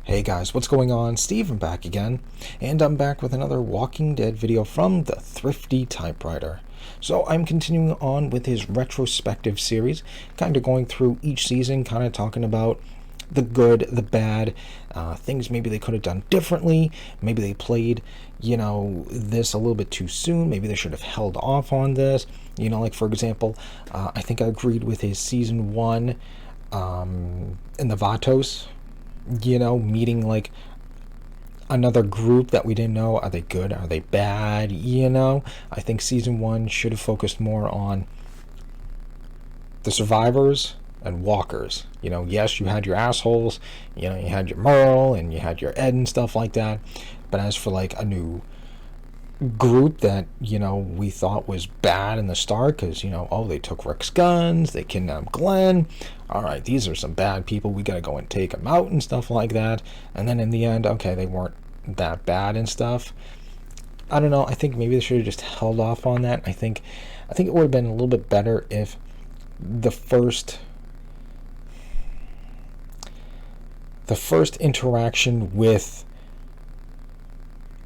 Hey guys, what's going on? Steven back again, and I'm back with another Walking Dead video from the Thrifty Typewriter. So I'm continuing on with his retrospective series, kind of going through each season, kind of talking about the good, the bad, things maybe they could have done differently, maybe they played, this a little bit too soon, maybe they should have held off on this, like for example, I think I agreed with his season 1 in the Vatos, meeting like another group that we didn't know. Are they good? Are they bad? I think season 1 should have focused more on the survivors and walkers. Yes, you had your assholes, you had your Merle and you had your Ed and stuff like that. But as for like a new group that, we thought was bad in the start because, they took Rick's guns, they kidnapped Glenn. All right, these are some bad people. We got to go and take them out and stuff like that. And then in the end, okay, they weren't that bad and stuff. I don't know. I think maybe they should have just held off on that. I think it would have been a little bit better if the first interaction with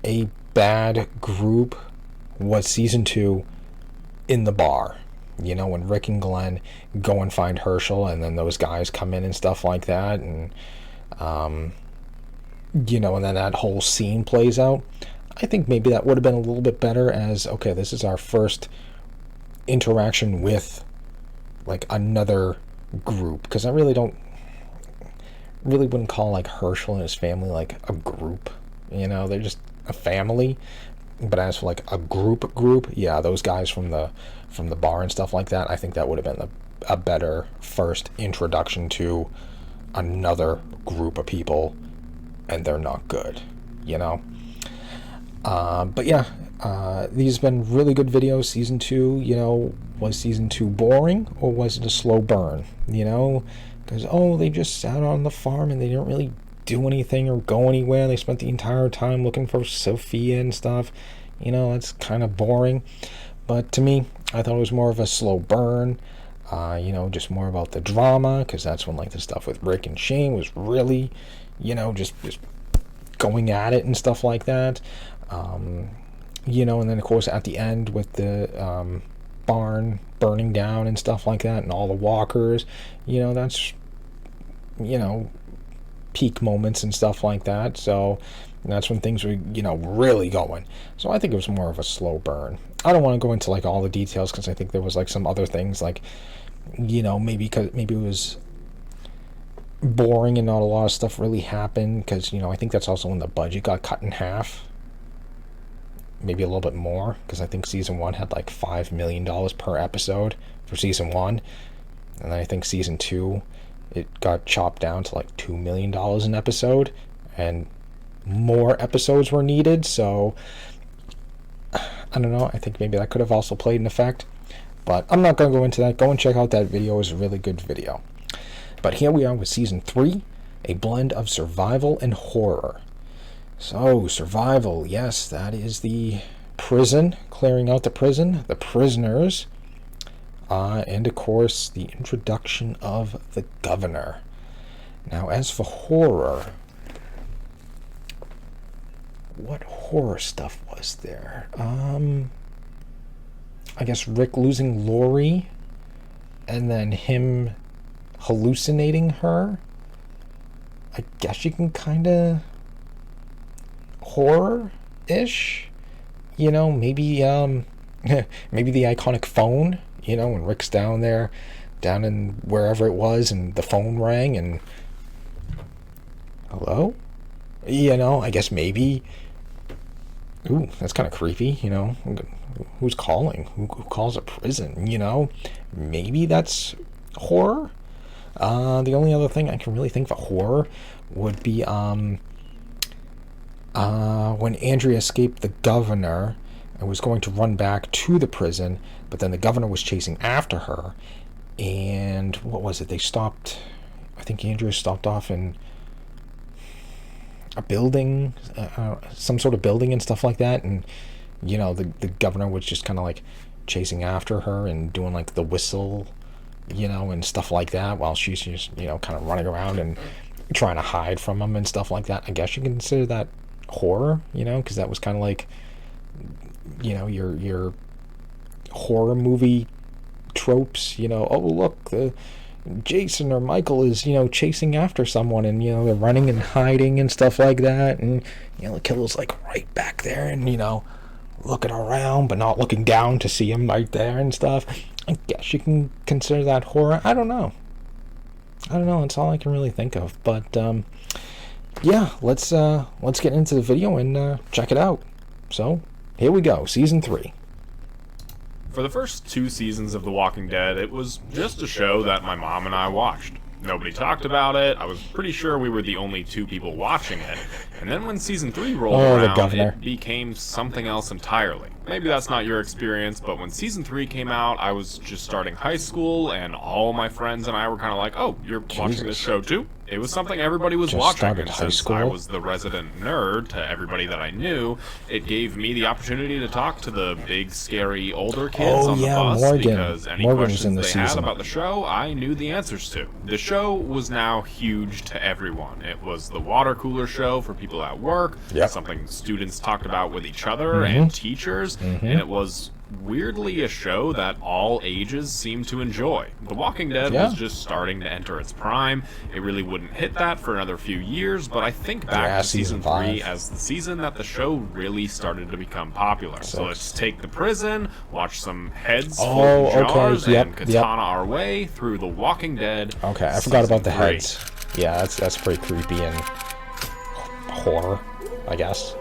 a bad group was season 2 in the bar. When Rick and Glenn go and find Herschel and then those guys come in and stuff like that, and and then that whole scene plays out. I think maybe that would have been a little bit better as, okay, this is our first interaction with like another group, because I really wouldn't call like Herschel and his family like a group. They're just a family. But as for like a group, yeah, those guys from the bar and stuff like that, I think that would have been a better first introduction to another group of people, and they're not good, But yeah, these have been really good videos. Season 2, was season 2 boring or was it a slow burn? Because they just sat on the farm and they didn't really do anything or go anywhere. They spent the entire time looking for Sophia and stuff. It's kind of boring. But to me, I thought it was more of a slow burn. Just more about the drama, because that's when like the stuff with Rick and Shane was really, just going at it and stuff like that. And then of course at the end with the barn burning down and stuff like that, and all the walkers, that's peak moments and stuff like that. So that's when things were really going. So I think it was more of a slow burn. I don't want to go into like all the details because I think there was like some other things like maybe it was boring and not a lot of stuff really happened, because I think that's also when the budget got cut in half, maybe a little bit more, because I think season 1 had like $5 million per episode for season 1, and then I think season 2 it got chopped down to like $2 million an episode, and more episodes were needed. So I don't know, I think maybe that could have also played an effect, but I'm not going to go into that. Go and check out that video. It was a really good video. But here we are with season 3, a blend of survival and horror. So survival, yes, that is the prison, clearing out the prison, the prisoners, and of course the introduction of the governor. Now as for horror, what horror stuff was there? I guess Rick losing Lori and then him hallucinating her. I guess you can kind of horror-ish, maybe maybe the iconic phone, when Rick's down in wherever it was and the phone rang and hello, I guess maybe. Ooh, that's kind of creepy, who's calling, who calls a prison, maybe that's horror. The only other thing I can really think of horror would be when Andrea escaped the governor and was going to run back to the prison, but then the governor was chasing after her, and what was it? They stopped. I think Andrea stopped off in a building, some sort of building and stuff like that, and the governor was just kind of like chasing after her and doing like the whistle, and stuff like that, while she's just kind of running around and trying to hide from him and stuff like that. I guess you can consider that horror, you know, because that was kind of like, you know, your horror movie tropes, you know. Oh, look, Jason or Michael is, you know, chasing after someone, and, you know, they're running and hiding and stuff like that, and, you know, the killer's like right back there, and, you know, looking around but not looking down to see him right there and stuff. I guess you can consider that horror. I don't know. That's all I can really think of. But yeah, let's get into the video and check it out. So here we go, season 3. For the first 2 seasons of The Walking Dead, it was just a show that my mom and I watched. Nobody talked about it. I was pretty sure we were the only 2 people watching it. And then when season 3 rolled around, it became something else entirely. Maybe that's not your experience, but when season 3 came out, I was just starting high school, and all my friends and I were kind of like, oh, you're watching this show too? It was something everybody was watching, and since I was the resident nerd to everybody that I knew, it gave me the opportunity to talk to the big, scary, older kids on the bus, because any questions they had about the show, I knew the answers to. The show was now huge to everyone. It was the water cooler show for people at work, something students talked about with each other and teachers, and it was weirdly a show that all ages seemed to enjoy. The Walking Dead was just starting to enter its prime. It really wouldn't hit that for another few years, but I think back to season 3 as the season that the show really started to become popular. So let's take the prison, watch some heads float in jars, and katana our way through The Walking Dead. Okay, I forgot about the heads. Yeah, that's pretty creepy and horror, I guess.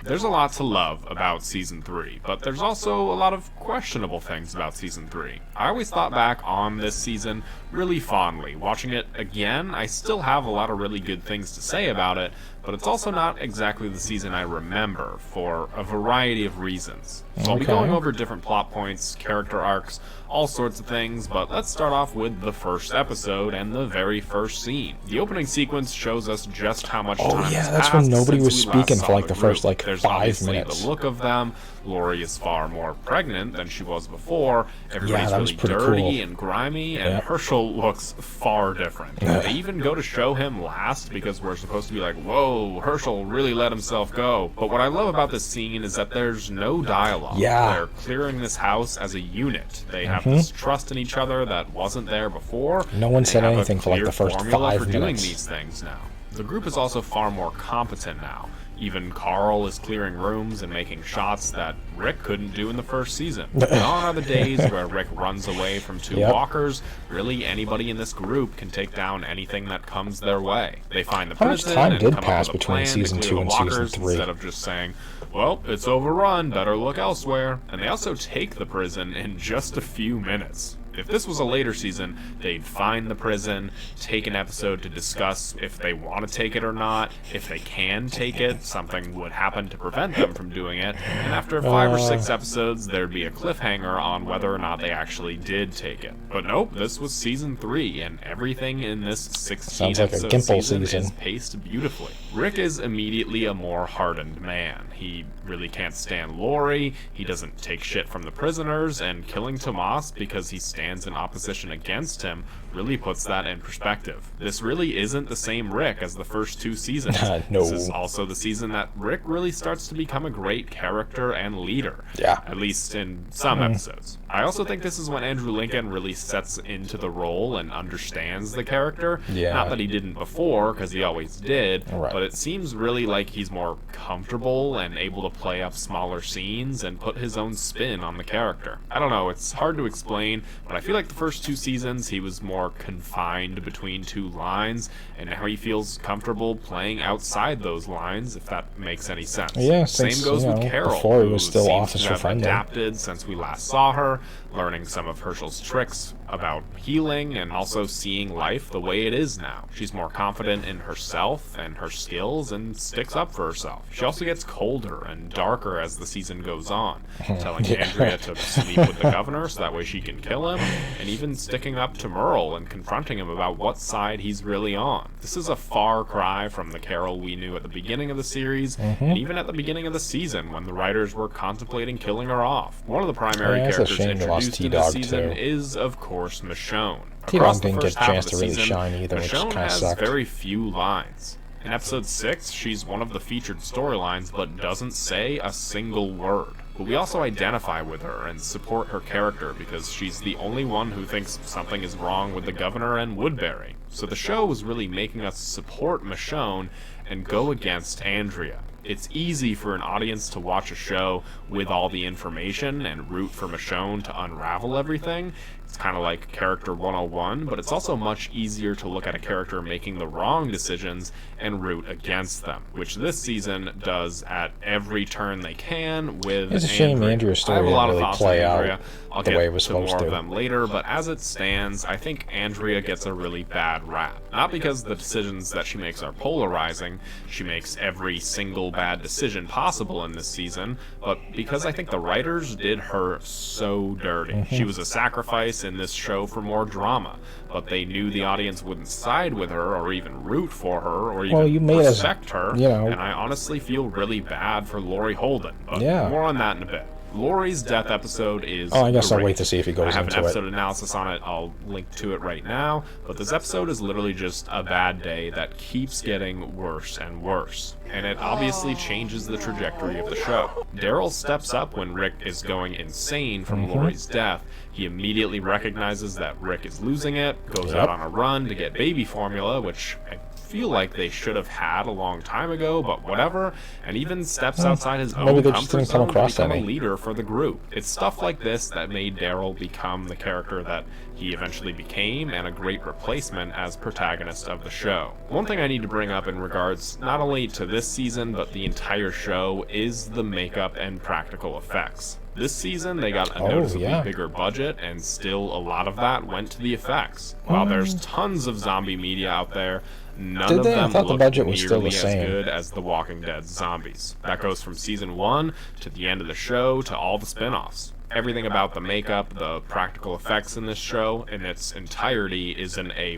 There's a lot to love about Season 3, but there's also a lot of questionable things about Season 3. I always thought back on this season really fondly. Watching it again, I still have a lot of really good things to say about it, but it's also not exactly the season I remember for a variety of reasons. So I'll be going over different plot points, character arcs, all sorts of things, but let's start off with the first episode and the very first scene. The opening sequence shows us just how much time has passed. That's when nobody was speaking for like the first like There's 5 minutes. The look of them. Lori is far more pregnant than she was before. Everybody's really dirty and grimy, and Herschel looks far different. They even go to show him last because we're supposed to be like, whoa, Herschel really let himself go. But what I love about this scene is that there's no dialogue. They're clearing this house as a unit. They have this trust in each other that wasn't there before. No one said anything for like the first 5 minutes. Doing these things now. The group is also far more competent now. Even Carl is clearing rooms and making shots that Rick couldn't do in the first season. Gone are the days where Rick runs away from 2 walkers. Really, anybody in this group can take down anything that comes their way. They find the prison and come up with a plan to clear the walkers instead of just saying, well, it's overrun, better look elsewhere. And they also take the prison in just a few minutes. If this was a later season, they'd find the prison, take an episode to discuss if they want to take it or not. If they can take it, something would happen to prevent them from doing it. And after 5 or 6 episodes, there'd be a cliffhanger on whether or not they actually did take it. But nope, this was season 3, and everything in this 16-episode season is paced beautifully. Rick is immediately a more hardened man. He really can't stand Lori, he doesn't take shit from the prisoners, and killing Tomas because he stands in opposition against him really puts that in perspective. This really isn't the same Rick as the first 2 seasons. No. This is also the season that Rick really starts to become a great character and leader. At least in some episodes. I also think this is when Andrew Lincoln really sets into the role and understands the character. Not that he didn't before, because he always did, but it seems really like he's more comfortable and able to play up smaller scenes and put his own spin on the character. I don't know, it's hard to explain, but I feel like the first 2 seasons he was more confined between 2 lines, and now he feels comfortable playing outside those lines, if that makes any sense. Same goes with Carol, before he was still who officer seems to have friendly. adapted since we last saw her, learning some of Herschel's tricks about healing and also seeing life the way it is now. She's more confident in herself and her skills and sticks up for herself. She also gets colder and darker as the season goes on, telling Andrea to sleep with the governor so that way she can kill him, and even sticking up to Merle and confronting him about what side he's really on. This is a far cry from the Carol we knew at the beginning of the series, and even at the beginning of the season when the writers were contemplating killing her off. One of the primary characters introduced introduced in this season is, of course, Michonne. T-Dog didn't get a chance to really shine either, which kind of sucked. Michonne has very few lines. In episode 6, she's one of the featured storylines, but doesn't say a single word. But we also identify with her and support her character because she's the only one who thinks something is wrong with the governor and Woodbury. So the show was really making us support Michonne and go against Andrea. It's easy for an audience to watch a show with all the information and root for Michonne to unravel everything. It's kind of like Character 101, but it's also much easier to look at a character making the wrong decisions and root against them, which this season does at every turn they can with It's a shame Andrea's story didn't really play out the way it was supposed to. I'll get to more of them later, but as it stands, I think Andrea gets a really bad rap. Not because the decisions that she makes are polarizing, she makes every single bad decision possible in this season, but because I think the writers did her so dirty. She was a sacrifice in this show for more drama, but they knew the audience wouldn't side with her or even root for her or even respect her, and I honestly feel really bad for Laurie Holden, but more on that in a bit. Laurie's death episode is I guess great. I'll wait to see if he goes into it. I have an episode analysis on it. I'll link to it right now. But this episode is literally just a bad day that keeps getting worse and worse. And it obviously changes the trajectory of the show. Daryl steps up when Rick is going insane from Laurie's death. He immediately recognizes that Rick is losing it, goes out on a run to get baby formula, which I feel like they should have had a long time ago, but whatever, and even steps outside his own comfort zone to become a leader for the group. It's stuff like this that made Daryl become the character that he eventually became, and a great replacement as protagonist of the show. One thing I need to bring up in regards not only to this season, but the entire show, is the makeup and practical effects. This season, they got a noticeably bigger budget, and still a lot of that went to the effects. While there's tons of zombie media out there, none of them look nearly as good as The Walking Dead zombies. That goes from season 1 to the end of the show to all the spin-offs. Everything about the makeup, the practical effects in this show, in its entirety, is an A+.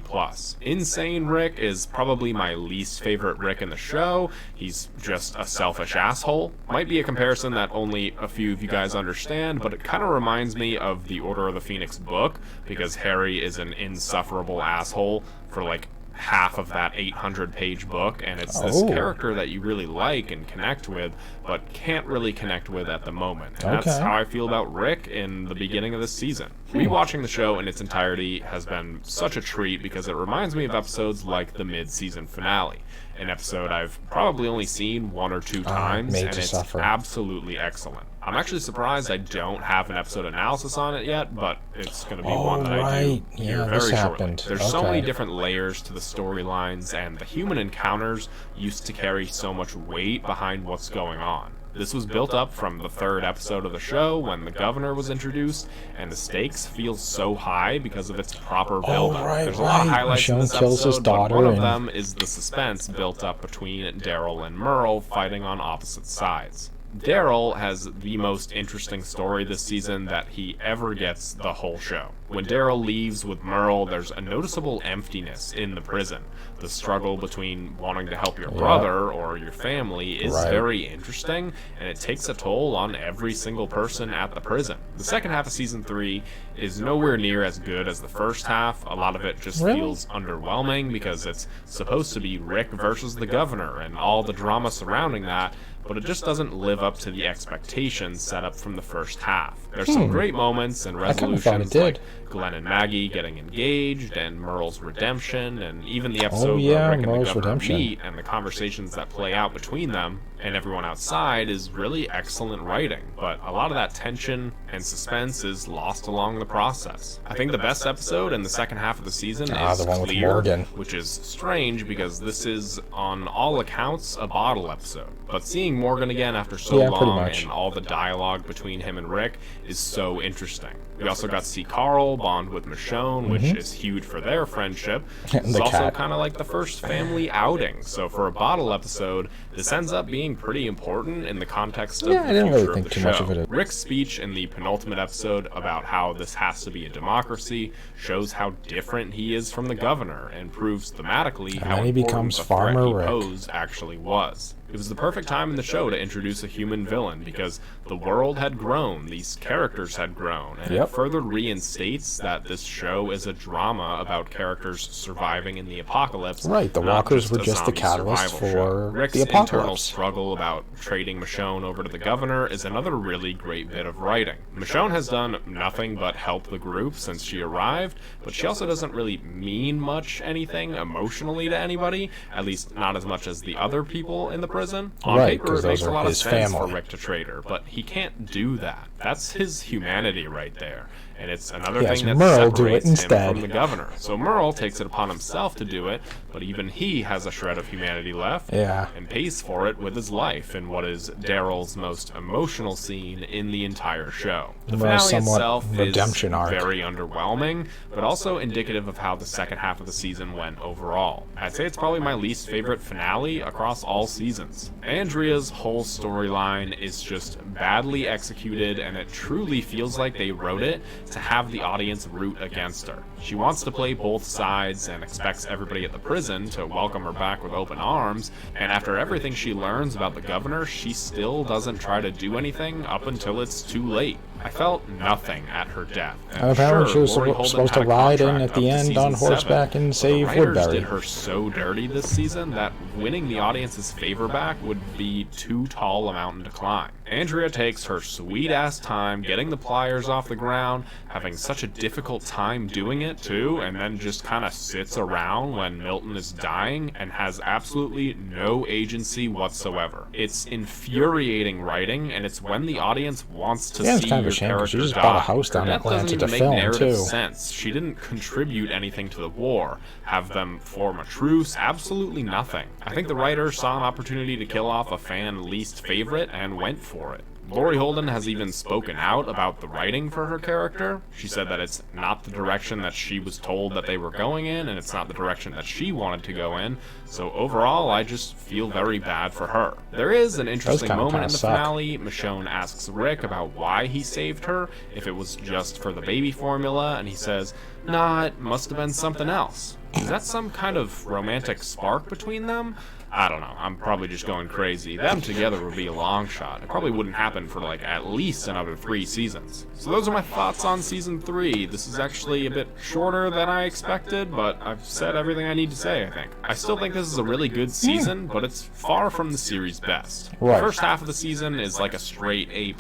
Insane Rick is probably my least favorite Rick in the show. He's just a selfish asshole. Might be a comparison that only a few of you guys understand, but it kind of reminds me of the Order of the Phoenix book, because Harry is an insufferable asshole for like half of that 800-page book, and it's this character that you really like and connect with, but can't really connect with at the moment. And that's how I feel about Rick in the beginning of this season. Rewatching the show in its entirety has been such a treat because it reminds me of episodes like the mid-season finale, an episode I've probably only seen 1 or 2 times, and it's absolutely excellent. I'm actually surprised I don't have an episode analysis on it yet, but it's going to be one that I do here very shortly. There's so many different layers to the storylines, and the human encounters used to carry so much weight behind what's going on. This was built up from the 3rd episode of the show when the governor was introduced, and the stakes feel so high because of its proper build-up. There's a lot of highlights in this episode, but one of them is the suspense built up between Daryl and Merle fighting on opposite sides. Daryl has the most interesting story this season that he ever gets the whole show. When Daryl leaves with Merle, there's a noticeable emptiness in the prison. The struggle between wanting to help your brother or your family is very interesting, and it takes a toll on every single person at the prison. The second half of season 3 is nowhere near as good as the first half. A lot of it just feels underwhelming because it's supposed to be Rick versus the governor and all the drama surrounding that, but it just doesn't live up to the expectations set up from the first half. There's some great moments and resolutions like Glenn and Maggie getting engaged, and Merle's redemption, and even the episode where Rick and the governor meet, and the conversations that play out between them and everyone outside is really excellent writing, but a lot of that tension and suspense is lost along the process. I think the best episode in the second half of the season is the one with Clear, Morgan, which is strange because this is, on all accounts, a bottle episode. But seeing Morgan again after so long and all the dialogue between him and Rick is so interesting. We also got to see Carl bond with Michonne, which is huge for their friendship. It's also kind of like the first family outing, so for a bottle episode, this ends up being pretty important in the context of the future of the show. Rick's speech in the penultimate episode about how this has to be a democracy shows how different he is from the governor and proves thematically how important the threat he posed actually was. It It was the perfect time in the show to introduce a human villain because the world had grown, these characters had grown, and it further reinstates that this show is a drama about characters surviving in the apocalypse. Right, the walkers were just the catalyst for Rick's the apocalypse. internal struggle about trading Michonne over to the governor is another really great bit of writing. Michonne has done nothing but help the group since she arrived, but she also doesn't really mean much anything emotionally to anybody, at least not as much as the other people in the prison. On paper, it makes a lot of sense for Rick to trade her, but he can't do that. That's his humanity right there. And it's another thing that separates him from the governor. So Merle takes it upon himself to do it, but even he has a shred of humanity left and pays for it with his life in what is Daryl's most emotional scene in the entire show. The finale itself is very underwhelming, but also indicative of how the second half of the season went overall. I'd say it's probably my least favorite finale across all seasons. Andrea's whole storyline is just badly executed, and it truly feels like they wrote it to have the audience root against her. She wants to play both sides and expects everybody at the prison to welcome her back with open arms, and after everything she learns about the governor, she still doesn't try to do anything up until it's too late. I felt nothing at her death. And apparently she was supposed to ride in at the end on horseback and save Woodbury. The writers did her so dirty this season that winning the audience's favor back would be too tall a mountain to climb. Andrea takes her sweet-ass time getting the pliers off the ground, having such a difficult time doing it too, and then just kind of sits around when Milton is dying and has absolutely no agency whatsoever. It's infuriating writing, and it's when the audience wants to see your character she just die. bought a house down in Atlanta to film narrative too. Sense. She didn't contribute anything to the war, have them form a truce, absolutely nothing. I think the writer saw an opportunity to kill off a fan least favorite and went for it. Laurie Holden has even spoken out about the writing for her character. She said that it's not the direction that she was told that they were going in, and it's not the direction that she wanted to go in. So overall, I just feel very bad for her. There is an interesting moment in the finale. Michonne asks Rick about why he saved her, if it was just for the baby formula, and he says, "Nah, it must have been something else." Is that some kind of romantic spark between them? I don't know. I'm probably just going crazy. Them together would be a long shot. It probably wouldn't happen for like at least another 3 seasons. So those are my thoughts on season 3. This is actually a bit shorter than I expected, but I've said everything I need to say, I think. I still think this is a really good season, but it's far from the series' best. The first half of the season is like a straight A+,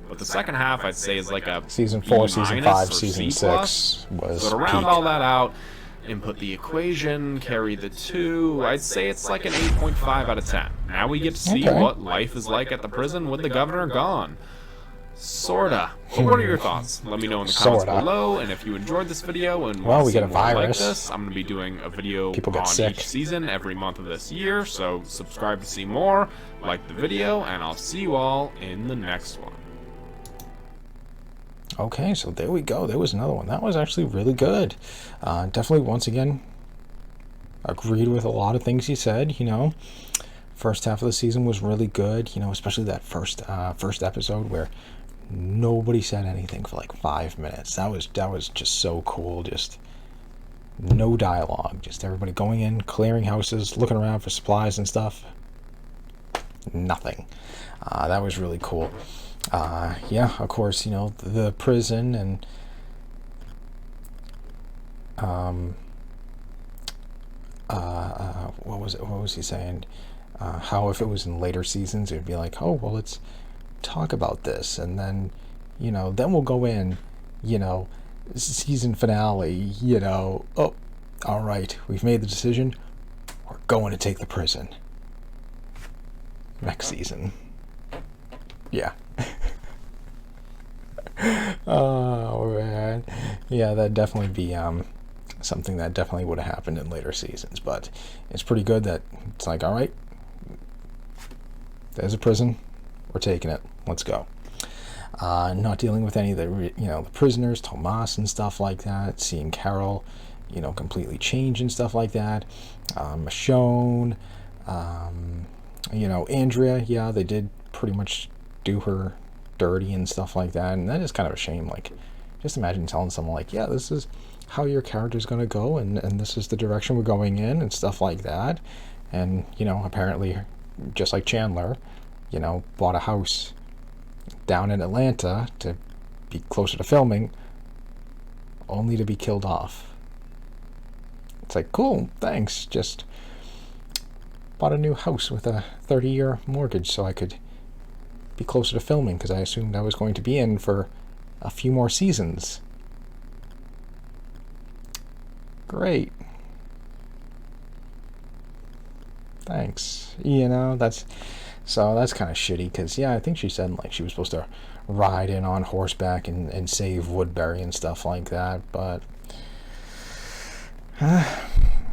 but the second half I'd say is like a Season 4, B- Season 5, Season 6 was So to round peak. all that out, input the equation, carry the 2, I'd say it's like an 8.5 out of 10. Now we get to see what life is like at the prison with the governor gone. Sorta. But what are your thoughts? Let me know in the comments below, and if you enjoyed this video and want to see more like this, I'm going to be doing a video on each season every month of this year, so subscribe to see more, like the video, and I'll see you all in the next one. Okay, so there we go. There was another one. That was actually really good. Definitely, once again, agreed with a lot of things he said. You know, first half of the season was really good. You know, especially that first episode where nobody said anything for like 5 minutes. That was just so cool. Just no dialogue. Just everybody going in, clearing houses, looking around for supplies and stuff. Nothing. That was really cool. Yeah, of course, you know, the prison and what was he saying? How if it was in later seasons, it would be like, oh, well, let's talk about this, and then, you know, then we'll go in, you know, season finale, you know, oh, all right, we've made the decision, we're going to take the prison next season. Yeah. Oh man, yeah, that'd definitely be something that definitely would have happened in later seasons, but it's pretty good that it's like, all right, there's a prison, we're taking it, let's go. Not dealing with any of the the prisoners, Tomas and stuff like that, seeing Carol, you know, completely change and stuff like that. Michonne, you know, Andrea, yeah, they did pretty much do her dirty and stuff like that, and that is kind of a shame. Like, just imagine telling someone like, yeah, this is how your character's going to go, and this is the direction we're going in and stuff like that, and, you know, apparently just like Chandler, bought a house down in Atlanta to be closer to filming, only to be killed off. It's like, cool, thanks. Just bought a new house with a 30-year mortgage so I could be closer to filming, because I assumed I was going to be in for a few more seasons. Great. Thanks. That's kind of shitty, because, I think she said, like, she was supposed to ride in on horseback and save Woodbury and stuff like that, but,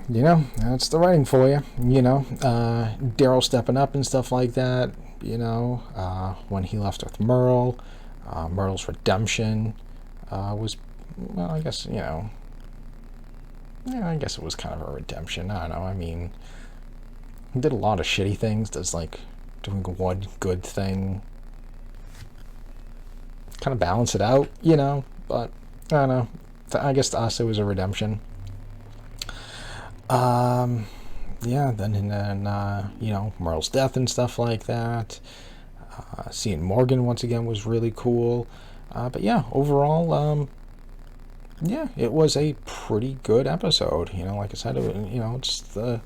that's the writing for you, Daryl stepping up and stuff like that, when he left with Merle, Merle's redemption, was, well, I guess, I guess it was kind of a redemption. I don't know. I mean, he did a lot of shitty things. Does, like, doing one good thing kind of balance it out, But, I don't know. I guess to us it was a redemption. Then Merle's death and stuff like that. Seeing Morgan once again was really cool. But yeah, overall, it was a pretty good episode. Like I said, it's the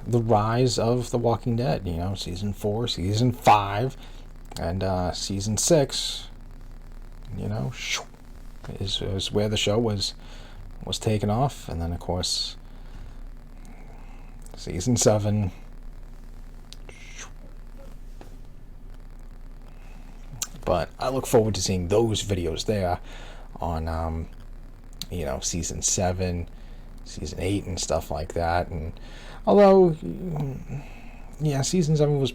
rise of The Walking Dead. Season 4, season 5, and season 6. Is where the show was taken off, and then of course season 7. But I look forward to seeing those videos there on, season 7, season 8, and stuff like that. And although, season 7 was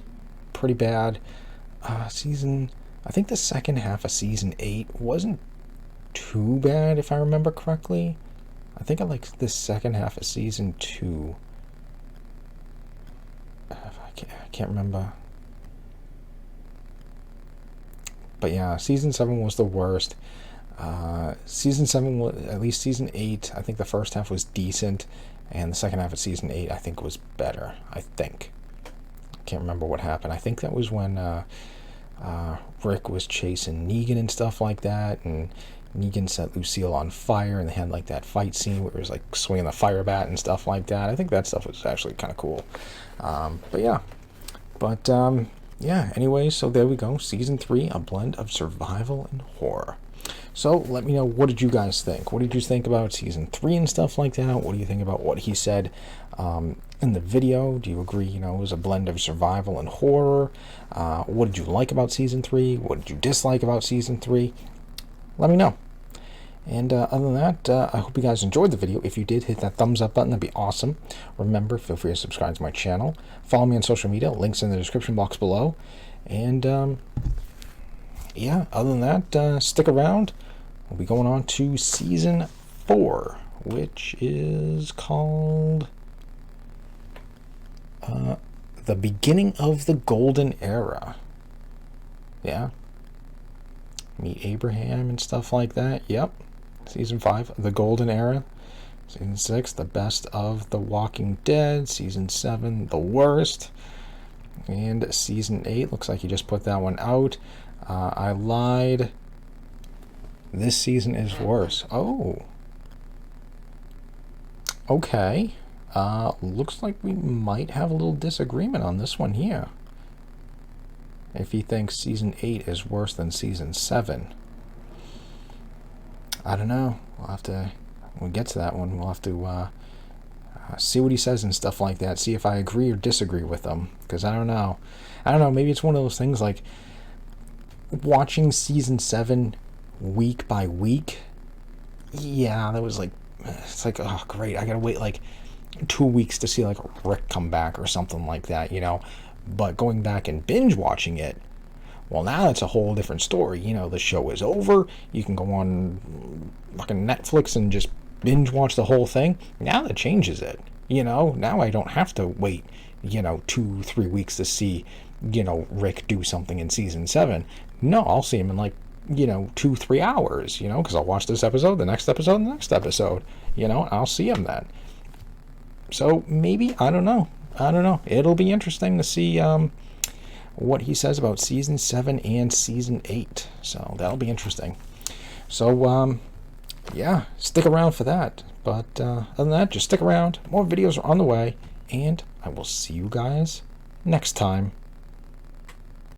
pretty bad. I think the second half of season 8 wasn't too bad, if I remember correctly. I think I liked the second half of season 2. I can't remember. But yeah, season 7 was the worst. Season 7, at least season 8, I think the first half was decent, and the second half of season 8, I think, was better. I can't remember what happened. I think that was when Rick was chasing Negan and stuff like that, and Negan set Lucille on fire, and they had, like, that fight scene where it was, like, swinging the fire bat and stuff like that. I think that stuff was actually kind of cool. Anyway, so there we go. Season 3, a blend of survival and horror. So let me know, what did you guys think? What did you think about season 3 and stuff like that? What do you think about what he said in the video? Do you agree, it was a blend of survival and horror? What did you like about season 3? What did you dislike about season 3? Let me know. And other than that, I hope you guys enjoyed the video. If you did, hit that thumbs up button. That'd be awesome. Remember, feel free to subscribe to my channel. Follow me on social media. Links in the description box below. And, other than that, stick around. We'll be going on to season 4, which is called The Beginning of the Golden Era. Yeah. Meet Abraham and stuff like that. Yep. Season 5, The Golden Era. Season 6, The Best of The Walking Dead. Season 7, The Worst. And season 8, looks like you just put that one out. I lied. This season is worse. Oh. Okay. Looks like we might have a little disagreement on this one here. If he thinks season 8 is worse than season 7. I don't know. When we get to that one, we'll have to see what he says and stuff like that. See if I agree or disagree with him. Because I don't know. Maybe it's one of those things like watching season 7 week by week. Yeah, that was like, it's like, oh, great. I gotta wait like 2 weeks to see like Rick come back or something like that, But going back and binge watching it, well, now it's a whole different story. The show is over. You can go on fucking Netflix and just binge watch the whole thing. Now that changes it. Now I don't have to wait, 2-3 weeks to see, Rick do something in season 7. No, I'll see him in like, 2-3 hours, because I'll watch this episode, the next episode, and the next episode, I'll see him then. So maybe, I don't know. I don't know. It'll be interesting to see what he says about season 7 and season 8. So that'll be interesting. So yeah, stick around for that. But other than that, just stick around. More videos are on the way, and I will see you guys next time.